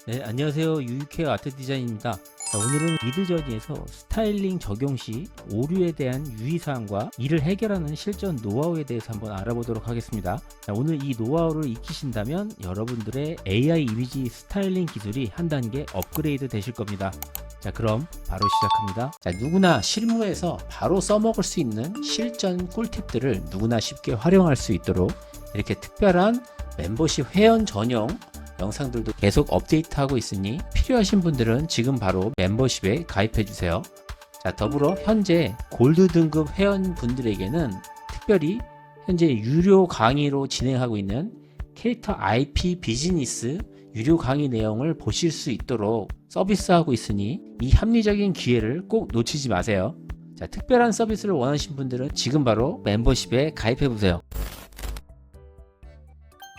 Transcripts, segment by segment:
네, 안녕하세요. 유유케어 아트 디자인입니다. 자, 오늘은 미드저니에서 스타일링 적용 시 오류에 대한 유의사항과 이를 해결하는 실전 노하우에 대해서 한번 알아보도록 하겠습니다. 자, 오늘 이 노하우를 익히신다면 여러분들의 AI 이미지 스타일링 기술이 한 단계 업그레이드 되실 겁니다. 자, 그럼 바로 시작합니다. 자, 누구나 실무에서 바로 써먹을 수 있는 실전 꿀팁들을 누구나 쉽게 활용할 수 있도록 이렇게 특별한 멤버십 회원 전용 영상들도 계속 업데이트하고 있으니 필요하신 분들은 지금 바로 멤버십에 가입해 주세요. 자, 더불어 현재 골드 등급 회원분들에게는 특별히 현재 유료 강의로 진행하고 있는 캐릭터 IP 비즈니스 유료 강의 내용을 보실 수 있도록 서비스하고 있으니 이 합리적인 기회를 꼭 놓치지 마세요. 자, 특별한 서비스를 원하신 분들은 지금 바로 멤버십에 가입해 보세요.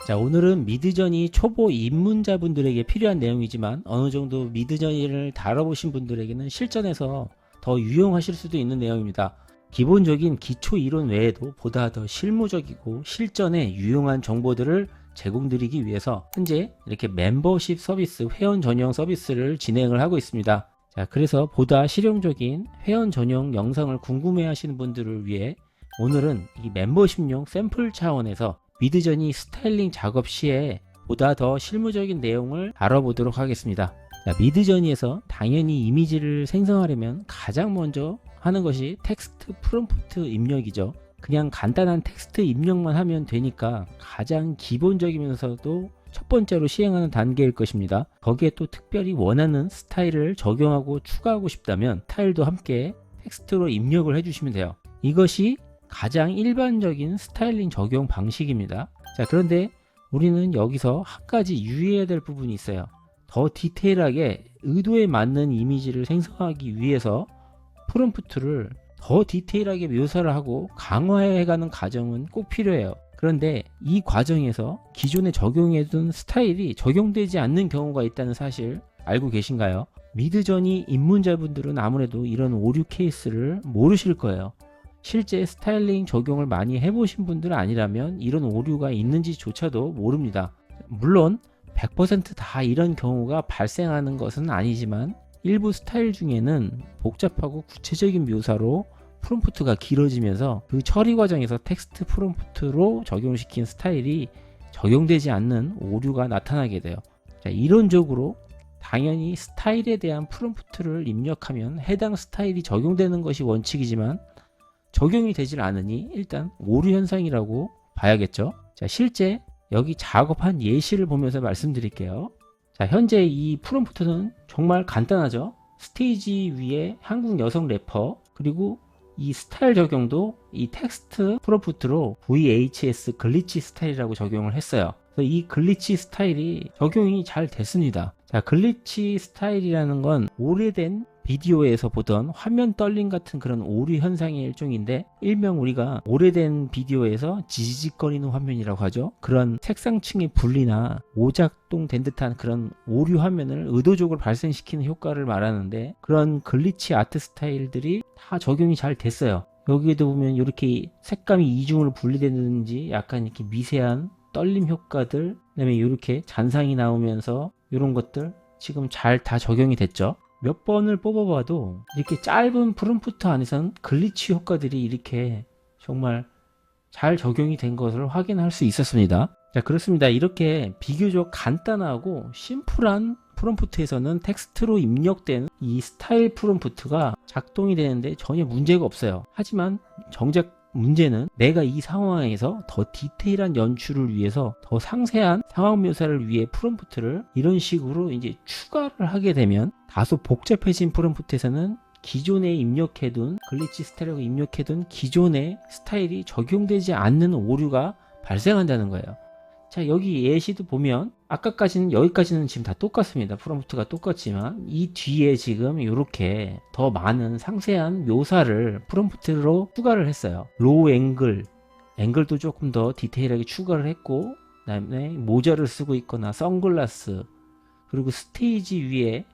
자, 오늘은 미드저니 초보 입문자분들에게 필요한 내용이지만 어느 정도 미드저니를 다뤄보신 분들에게는 실전에서 더 유용하실 수도 있는 내용입니다. 기본적인 기초 이론 외에도 보다 더 실무적이고 실전에 유용한 정보들을 제공드리기 위해서 현재 이렇게 멤버십 서비스, 회원 전용 서비스를 진행을 하고 있습니다. 자, 그래서 보다 실용적인 회원 전용 영상을 궁금해 하시는 분들을 위해 오늘은 이 멤버십용 샘플 차원에서 미드저니 스타일링 작업 시에 보다 더 실무적인 내용을 다뤄보도록 하겠습니다. 자, 미드저니에서 당연히 이미지를 생성하려면 가장 먼저 하는 것이 텍스트 프롬프트 입력이죠. 그냥 간단한 텍스트 입력만 하면 되니까 가장 기본적이면서도 첫 번째로 시행하는 단계일 것입니다. 거기에 또 특별히 원하는 스타일을 적용하고 추가하고 싶다면 스타일도 함께 텍스트로 입력을 해주시면 돼요. 이것이 가장 일반적인 스타일링 적용 방식입니다. 자, 그런데 우리는 여기서 한 가지 유의해야 될 부분이 있어요. 더 디테일하게 의도에 맞는 이미지를 생성하기 위해서 프롬프트를 더 디테일하게 묘사를 하고 강화해가는 과정은 꼭 필요해요. 그런데 이 과정에서 기존에 적용해둔 스타일이 적용되지 않는 경우가 있다는 사실 알고 계신가요? 미드저니 입문자분들은 아무래도 이런 오류 케이스를 모르실 거예요. 실제 스타일링 적용을 많이 해보신 분들은 아니라면 이런 오류가 있는지조차도 모릅니다. 물론 100%다 이런 경우가 발생하는 것은 아니지만 일부 스타일 중에는 복잡하고 구체적인 묘사로 프롬프트가 길어지면서 그 처리 과정에서 텍스트 프롬프트로 적용시킨 스타일이 적용되지 않는 오류가 나타나게 돼요. 자, 이론적으로 당연히 스타일에 대한 프롬프트를 입력하면 해당 스타일이 적용되는 것이 원칙이지만 적용이 되질 않으니 일단 오류 현상이라고 봐야겠죠. 자, 실제 여기 작업한 예시를 보면서 말씀드릴게요. 자, 현재 이 프롬프트는 정말 간단하죠. 스테이지 위에 한국 여성 래퍼, 그리고 이 스타일 적용도 이 텍스트 프롬프트로 VHS 글리치 스타일이라고 적용을 했어요. 그래서 이 글리치 스타일이 적용이 잘 됐습니다. 자, 글리치 스타일이라는 건 오래된 비디오에서 보던 화면 떨림 같은 그런 오류 현상의 일종인데, 일명 우리가 오래된 비디오에서 지지직거리는 화면이라고 하죠. 그런 색상층의 분리나 오작동된 듯한 그런 오류 화면을 의도적으로 발생시키는 효과를 말하는데, 그런 글리치 아트 스타일들이 다 적용이 잘 됐어요. 여기에도 보면 이렇게 색감이 이중으로 분리되는지 약간 이렇게 미세한 떨림 효과들, 그다음에 이렇게 잔상이 나오면서 이런 것들 지금 잘 다 적용이 됐죠. 몇 번을 뽑아봐도 이렇게 짧은 프롬프트 안에선 글리치 효과들이 이렇게 정말 잘 적용이 된 것을 확인할 수 있었습니다. 자, 그렇습니다. 이렇게 비교적 간단하고 심플한 프롬프트에서는 텍스트로 입력된 이 스타일 프롬프트가 작동이 되는데 전혀 문제가 없어요. 하지만 정작 문제는 내가 이 상황에서 더 디테일한 연출을 위해서 더 상세한 상황 묘사를 위해 프롬프트를 이런 식으로 이제 추가를 하게 되면 다소 복잡해진 프롬프트에서는 기존에 입력해둔 글리치 스타일이라고 입력해둔 기존의 스타일이 적용되지 않는 오류가 발생한다는 거예요. 자, 여기 예시도 보면 아까까지는 여기까지는 지금 다 똑같습니다. 프롬프트가 똑같지만 이 뒤에 지금 이렇게 더 많은 상세한 묘사를 프롬프트로 추가를 했어요. 로우 앵글도 조금 더 디테일하게 추가를 했고, 그 다음에 모자를 쓰고 있거나 선글라스, 그리고 스테이지 위에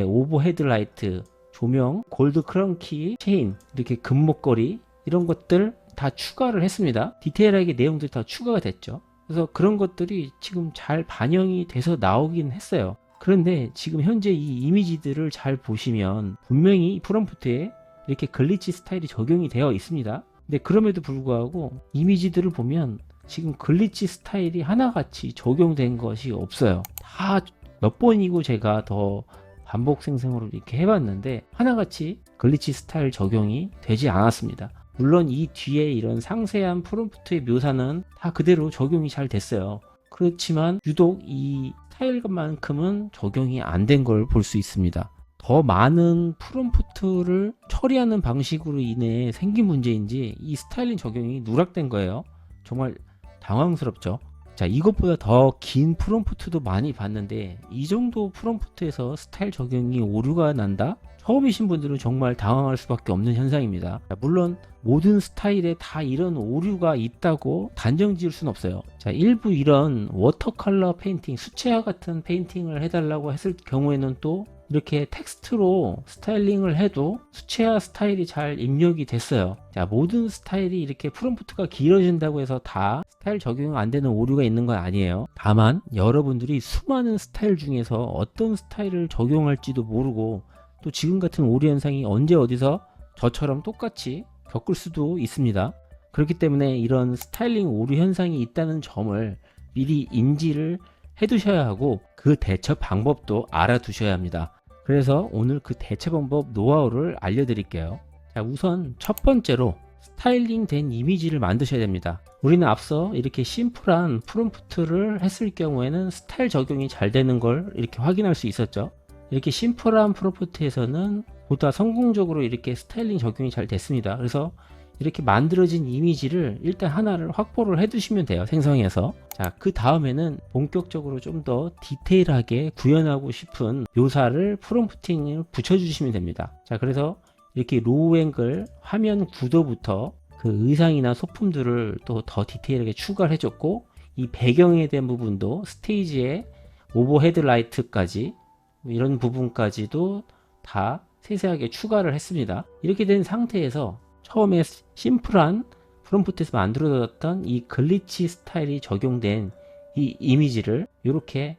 오버헤드 라이트, 조명, 골드 크런키, 체인, 이렇게 금목걸이 이런 것들 다 추가를 했습니다. 디테일하게 내용들이 다 추가가 됐죠. 그래서 그런 것들이 지금 잘 반영이 돼서 나오긴 했어요. 그런데 지금 현재 이 이미지들을 잘 보시면 분명히 프롬프트에 이렇게 글리치 스타일이 적용이 되어 있습니다. 근데 그럼에도 불구하고 이미지들을 보면 지금 글리치 스타일이 하나같이 적용된 것이 없어요. 다 몇 번이고 제가 더 반복 생성으로 이렇게 해봤는데 하나같이 글리치 스타일 적용이 되지 않았습니다. 물론 이 뒤에 이런 상세한 프롬프트의 묘사는 다 그대로 적용이 잘 됐어요. 그렇지만 유독 이 스타일만큼은 적용이 안 된 걸 볼 수 있습니다. 더 많은 프롬프트를 처리하는 방식으로 인해 생긴 문제인지 이 스타일링 적용이 누락된 거예요. 정말 당황스럽죠. 자, 이것보다 더 긴 프롬프트도 많이 봤는데 이 정도 프롬프트에서 스타일 적용이 오류가 난다? 처음이신 분들은 정말 당황할 수밖에 없는 현상입니다. 자, 물론 모든 스타일에 다 이런 오류가 있다고 단정 지을 수는 없어요. 자, 일부 이런 워터컬러 페인팅, 수채화 같은 페인팅을 해달라고 했을 경우에는 또 이렇게 텍스트로 스타일링을 해도 수채화 스타일이 잘 입력이 됐어요. 자, 모든 스타일이 이렇게 프롬프트가 길어진다고 해서 다 스타일 적용 안 되는 오류가 있는 건 아니에요. 다만 여러분들이 수많은 스타일 중에서 어떤 스타일을 적용할지도 모르고 또 지금 같은 오류 현상이 언제 어디서 저처럼 똑같이 겪을 수도 있습니다. 그렇기 때문에 이런 스타일링 오류 현상이 있다는 점을 미리 인지를 해두셔야 하고 그 대처 방법도 알아두셔야 합니다. 그래서 오늘 그 대처 방법 노하우를 알려드릴게요. 자, 우선 첫 번째로 스타일링 된 이미지를 만드셔야 됩니다. 우리는 앞서 이렇게 심플한 프롬프트를 했을 경우에는 스타일 적용이 잘 되는 걸 이렇게 확인할 수 있었죠. 이렇게 심플한 프롬프트에서는 보다 성공적으로 이렇게 스타일링 적용이 잘 됐습니다. 그래서 이렇게 만들어진 이미지를 일단 하나를 확보를 해 두시면 돼요. 생성해서. 자, 그 다음에는 본격적으로 좀 더 디테일하게 구현하고 싶은 묘사를 프롬프팅을 붙여주시면 됩니다. 자, 그래서 이렇게 로우 앵글 화면 구도부터 그 의상이나 소품들을 또 더 디테일하게 추가를 해줬고 이 배경에 대한 부분도 스테이지에 오버헤드 라이트까지 이런 부분까지도 다 세세하게 추가를 했습니다. 이렇게 된 상태에서 처음에 심플한 프롬프트에서 만들어졌던 이 글리치 스타일이 적용된 이 이미지를 이렇게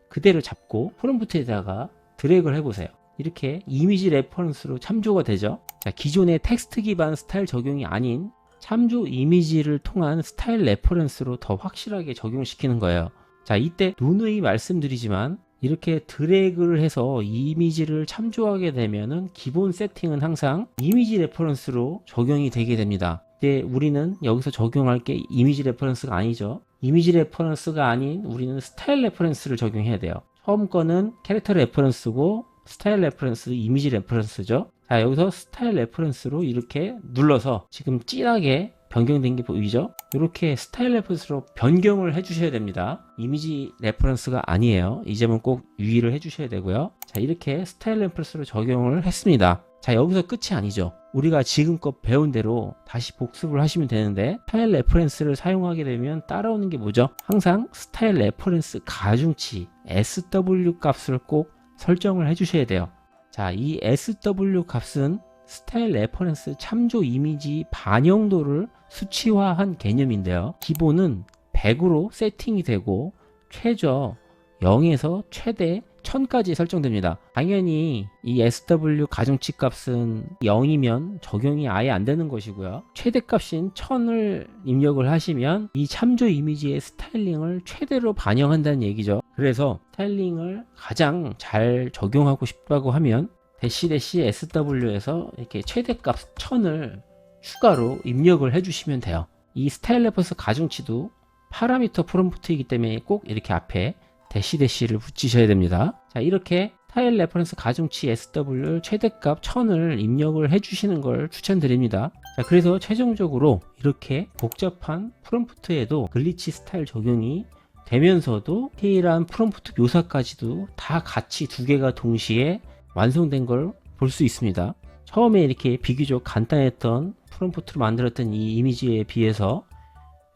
그대로 잡고 프롬프트에다가 드래그를 해보세요. 이렇게 이미지 레퍼런스로 참조가 되죠. 자, 기존의 텍스트 기반 스타일 적용이 아닌 참조 이미지를 통한 스타일 레퍼런스로 더 확실하게 적용시키는 거예요. 자, 이때 누누이 말씀드리지만 이렇게 드래그를 해서 이미지를 참조하게 되면은 기본 세팅은 항상 이미지 레퍼런스로 적용이 되게 됩니다. 근데 우리는 여기서 적용할 게 이미지 레퍼런스가 아니죠. 이미지 레퍼런스가 아닌 우리는 스타일 레퍼런스를 적용해야 돼요. 처음 거는 캐릭터 레퍼런스고 스타일 레퍼런스, 이미지 레퍼런스죠. 자, 여기서 스타일 레퍼런스로 이렇게 눌러서 지금 진하게 변경된 게 보이죠? 이렇게 스타일 레퍼런스로 변경을 해주셔야 됩니다. 이미지 레퍼런스가 아니에요. 이 점은 꼭 유의를 해주셔야 되고요. 자, 이렇게 스타일 레퍼런스로 적용을 했습니다. 자, 여기서 끝이 아니죠. 우리가 지금껏 배운 대로 다시 복습을 하시면 되는데 스타일 레퍼런스를 사용하게 되면 따라오는 게 뭐죠? 항상 스타일 레퍼런스 가중치 SW 값을 꼭 설정을 해주셔야 돼요. 자, 이 SW 값은 스타일 레퍼런스 참조 이미지 반영도를 수치화한 개념인데요. 기본은 100으로 세팅이 되고 최저 0에서 최대 1000까지 설정됩니다. 당연히 이 SW 가중치 값은 0이면 적용이 아예 안 되는 것이고요. 최대값인 1000을 입력을 하시면 이 참조 이미지의 스타일링을 최대로 반영한다는 얘기죠. 그래서 스타일링을 가장 잘 적용하고 싶다고 하면 대시 SW에서 이렇게 최대값 1000을 추가로 입력을 해주시면 돼요. 이 스타일 레퍼런스 가중치도 파라미터 프롬프트이기 때문에 꼭 이렇게 앞에 대시를 붙이셔야 됩니다. 자, 이렇게 스타일 레퍼런스 가중치 SW 최대값 1000을 입력을 해주시는 걸 추천드립니다. 자, 그래서 최종적으로 이렇게 복잡한 프롬프트에도 글리치 스타일 적용이 되면서도 디테일한 프롬프트 묘사까지도 다 같이 두 개가 동시에 완성된 걸 볼 수 있습니다. 처음에 이렇게 비교적 간단했던 프롬프트로 만들었던 이 이미지에 비해서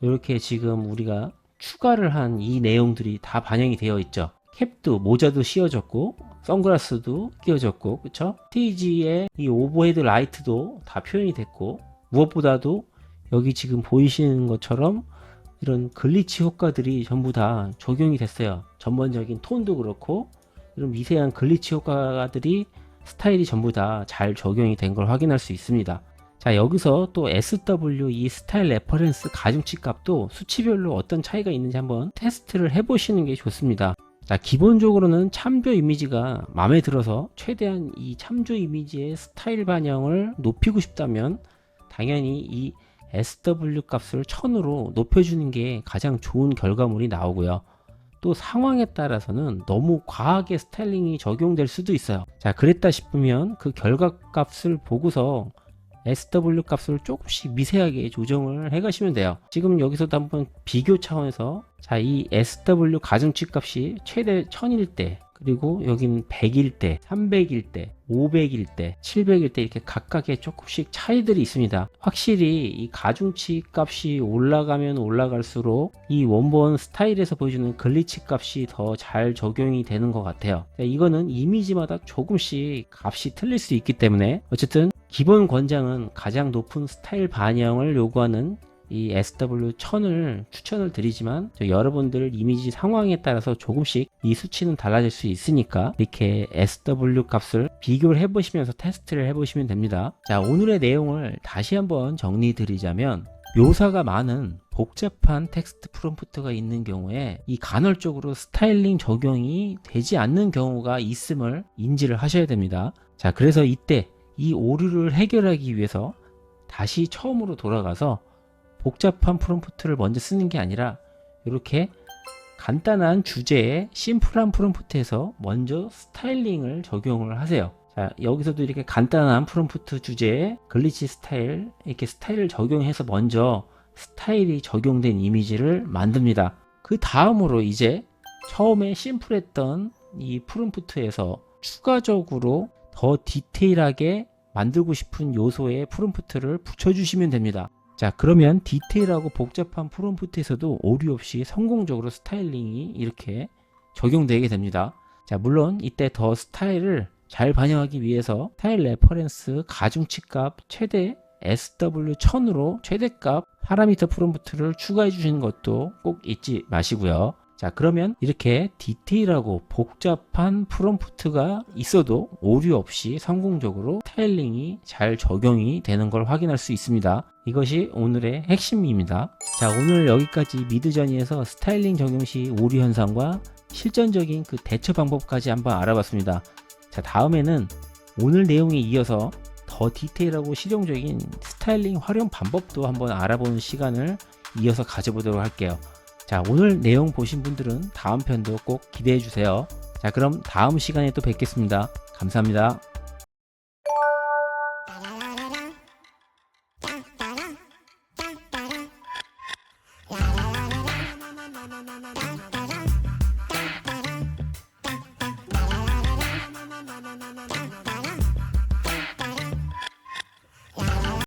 이렇게 지금 우리가 추가를 한 이 내용들이 다 반영이 되어 있죠. 캡도 모자도 씌워졌고 선글라스도 끼워졌고, 그쵸? 스테이지에 이 오버헤드 라이트도 다 표현이 됐고, 무엇보다도 여기 지금 보이시는 것처럼 이런 글리치 효과들이 전부 다 적용이 됐어요. 전반적인 톤도 그렇고 이런 미세한 글리치 효과들이 스타일이 전부 다 잘 적용이 된 걸 확인할 수 있습니다. 자, 여기서 또 SW 이 스타일 레퍼런스 가중치 값도 수치별로 어떤 차이가 있는지 한번 테스트를 해보시는 게 좋습니다. 자, 기본적으로는 참조 이미지가 마음에 들어서 최대한 이 참조 이미지의 스타일 반영을 높이고 싶다면 당연히 이 SW 값을 1000으로 높여주는 게 가장 좋은 결과물이 나오고요. 또 상황에 따라서는 너무 과하게 스타일링이 적용될 수도 있어요. 자, 그랬다 싶으면 그 결과값을 보고서 SW 값을 조금씩 미세하게 조정을 해 가시면 돼요. 지금 여기서도 한번 비교 차원에서 자, 이 SW 가중치 값이 최대 1000일 때, 그리고 여기는 100일 때, 300일 때, 500일 때, 700일 때 이렇게 각각의 조금씩 차이들이 있습니다. 확실히 이 가중치 값이 올라가면 올라갈수록 이 원본 스타일에서 보여주는 글리치 값이 더 잘 적용이 되는 것 같아요. 이거는 이미지마다 조금씩 값이 틀릴 수 있기 때문에 어쨌든 기본 권장은 가장 높은 스타일 반영을 요구하는 이 SW1000을 추천을 드리지만 여러분들 이미지 상황에 따라서 조금씩 이 수치는 달라질 수 있으니까 이렇게 SW 값을 비교를 해보시면서 테스트를 해보시면 됩니다. 자, 오늘의 내용을 다시 한번 정리 드리자면 묘사가 많은 복잡한 텍스트 프롬프트가 있는 경우에 이 간헐적으로 스타일링 적용이 되지 않는 경우가 있음을 인지를 하셔야 됩니다. 자, 그래서 이때 이 오류를 해결하기 위해서 다시 처음으로 돌아가서 복잡한 프롬프트를 먼저 쓰는 게 아니라 이렇게 간단한 주제에 심플한 프롬프트에서 먼저 스타일링을 적용을 하세요. 자, 여기서도 이렇게 간단한 프롬프트 주제에 글리치 스타일, 이렇게 스타일을 적용해서 먼저 스타일이 적용된 이미지를 만듭니다. 그 다음으로 이제 처음에 심플했던 이 프롬프트에서 추가적으로 더 디테일하게 만들고 싶은 요소의 프롬프트를 붙여주시면 됩니다. 자, 그러면 디테일하고 복잡한 프롬프트에서도 오류 없이 성공적으로 스타일링이 이렇게 적용되게 됩니다. 자, 물론 이때 더 스타일을 잘 반영하기 위해서 스타일 레퍼런스 가중치 값 최대 SW1000으로 최대값 파라미터 프롬프트를 추가해 주시는 것도 꼭 잊지 마시고요. 자, 그러면 이렇게 디테일하고 복잡한 프롬프트가 있어도 오류 없이 성공적으로 스타일링이 잘 적용이 되는 걸 확인할 수 있습니다. 이것이 오늘의 핵심입니다. 자, 오늘 여기까지 미드저니에서 스타일링 적용 시 오류 현상과 실전적인 그 대처 방법까지 한번 알아봤습니다. 자, 다음에는 오늘 내용에 이어서 더 디테일하고 실용적인 스타일링 활용 방법도 한번 알아보는 시간을 이어서 가져보도록 할게요. 자, 오늘 내용 보신 분들은 다음 편도 꼭 기대해 주세요. 자, 그럼 다음 시간에 또 뵙겠습니다. 감사합니다.